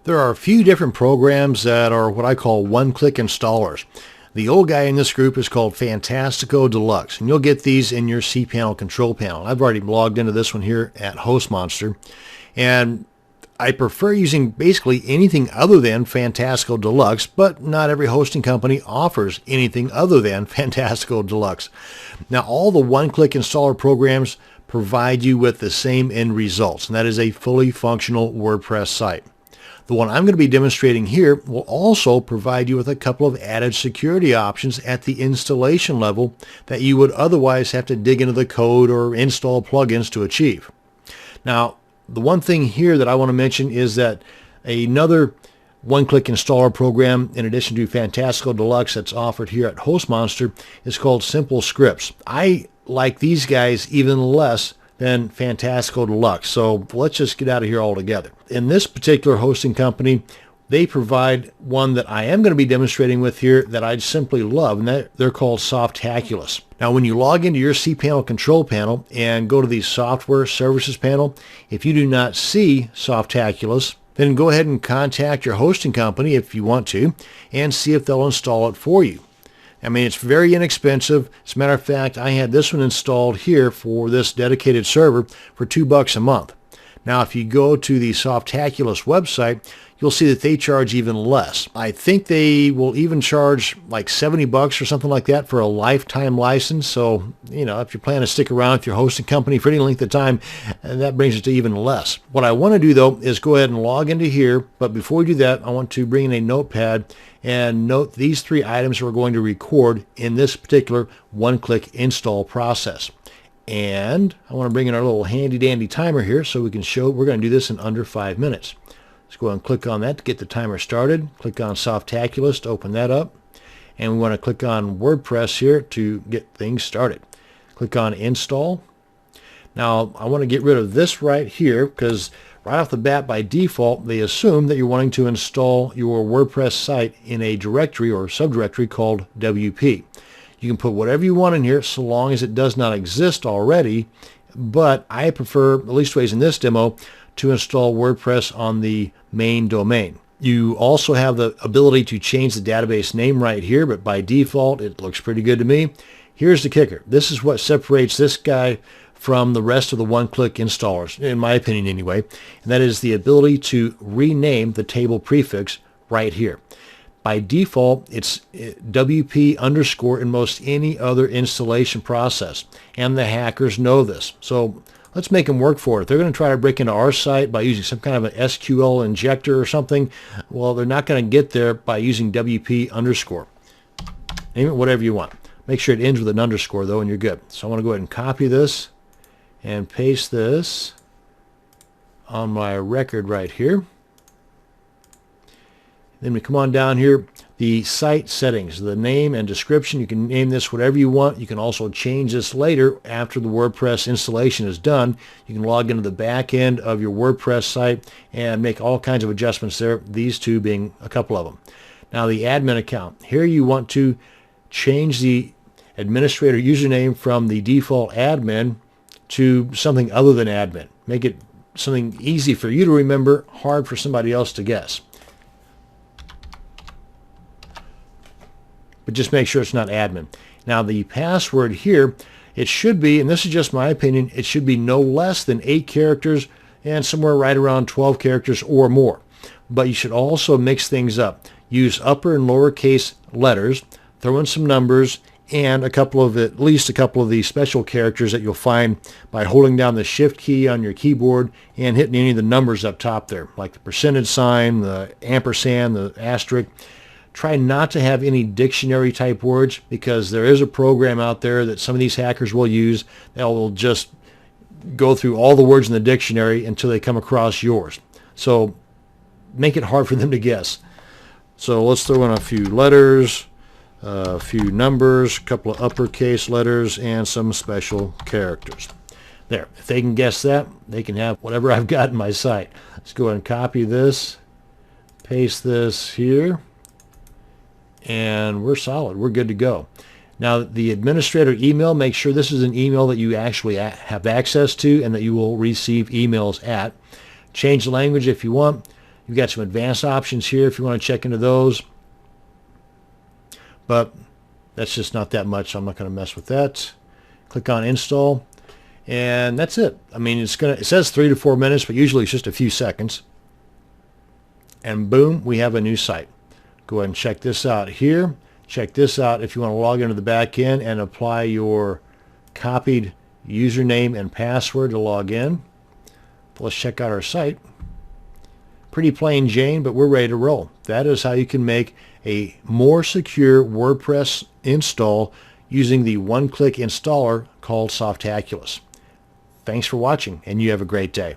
There are a few different programs that are what I call one-click installers. The old guy in this group is called Fantastico Deluxe, and you'll get these in your cPanel control panel. I've already logged into this one here at HostMonster, and I prefer using basically anything other than Fantastico Deluxe, but not every hosting company offers anything other than Fantastico Deluxe. Now, all the one-click installer programs provide you with the same end results, and that is a fully functional WordPress site. The one I'm going to be demonstrating here will also provide you with a couple of added security options at the installation level that you would otherwise have to dig into the code or install plugins to achieve. Now, the one thing here that I want to mention is that another one-click installer program, in addition to Fantastico Deluxe, that's offered here at HostMonster, is called Simple Scripts. I like these guys even less than Fantastico Deluxe. So let's just get out of here altogether. In this particular hosting company, they provide one that I am going to be demonstrating with here that I simply love, and they're called Softaculous. Now, when you log into your cPanel control panel and go to the Software Services panel, if you do not see Softaculous, then go ahead and contact your hosting company if you want to and see if they'll install it for you. I mean, it's very inexpensive. As a matter of fact, I had this one installed here for this dedicated server for $2 a month. Now, if you go to the Softaculous website, you'll see that they charge even less. I think they will even charge like $70 or something like that for a lifetime license. So, if you plan to stick around with your hosting company for any length of time, that brings it to even less. What I want to do, though, is go ahead and log into here. But before we do that, I want to bring in a notepad and note these three items we're going to record in this particular one-click install process. And I want to bring in our little handy-dandy timer here so we can show we're going to do this in under 5 minutes. Let's go ahead and click on that to get the timer started. Click on Softaculous to open that up. And we want to click on WordPress here to get things started. Click on Install. Now, I want to get rid of this right here because right off the bat, by default, they assume that you're wanting to install your WordPress site in a directory or subdirectory called WP. You can put whatever you want in here so long as it does not exist already, but I prefer, at least ways in this demo, to install WordPress on the main domain. You also have the ability to change the database name right here, but by default, it looks pretty good to me. Here's the kicker. This is what separates this guy from the rest of the one-click installers, in my opinion anyway, and that is the ability to rename the table prefix right here. By default, it's WP underscore in most any other installation process, and the hackers know this. So let's make them work for it. If they're going to try to break into our site by using some kind of an SQL injector or something, well, they're not going to get there by using WP underscore. Name it whatever you want. Make sure it ends with an underscore, though, and you're good. So I want to go ahead and copy this and paste this on my record right here. Then we come on down here, the site settings, the name and description. You can name this whatever you want. You can also change this later after the WordPress installation is done. You can log into the back end of your WordPress site and make all kinds of adjustments there, these two being a couple of them. Now, the admin account. Here you want to change the administrator username from the default admin to something other than admin. Make it something easy for you to remember, hard for somebody else to guess. But just make sure it's not admin. Now, the password here, it should be, and this is just my opinion, it should be no less than 8 characters and somewhere right around 12 characters or more. But you should also mix things up. Use upper and lowercase letters, throw in some numbers, and at least a couple of the special characters that you'll find by holding down the Shift key on your keyboard and hitting any of the numbers up top there, like the percentage sign, the ampersand, the asterisk. Try not to have any dictionary type words because there is a program out there that some of these hackers will use that will just go through all the words in the dictionary until they come across yours. So make it hard for them to guess. So let's throw in a few letters, a few numbers, a couple of uppercase letters, and some special characters. There. If they can guess that, they can have whatever I've got in my site. Let's go ahead and copy this, paste this here. And we're solid. We're good to go. Now, the administrator email, make sure this is an email that you actually have access to and that you will receive emails at. Change the language if you want. You've got some advanced options here if you want to check into those. But that's just not that much, so I'm not going to mess with that. Click on install, and that's it. I mean, it says 3 to 4 minutes, but usually it's just a few seconds. And boom, we have a new site. Go ahead and check this out here. Check this out if you want to log into the back end and apply your copied username and password to log in. But let's check out our site. Pretty plain Jane, but we're ready to roll. That is how you can make a more secure WordPress install using the one-click installer called Softaculous. Thanks for watching, and you have a great day.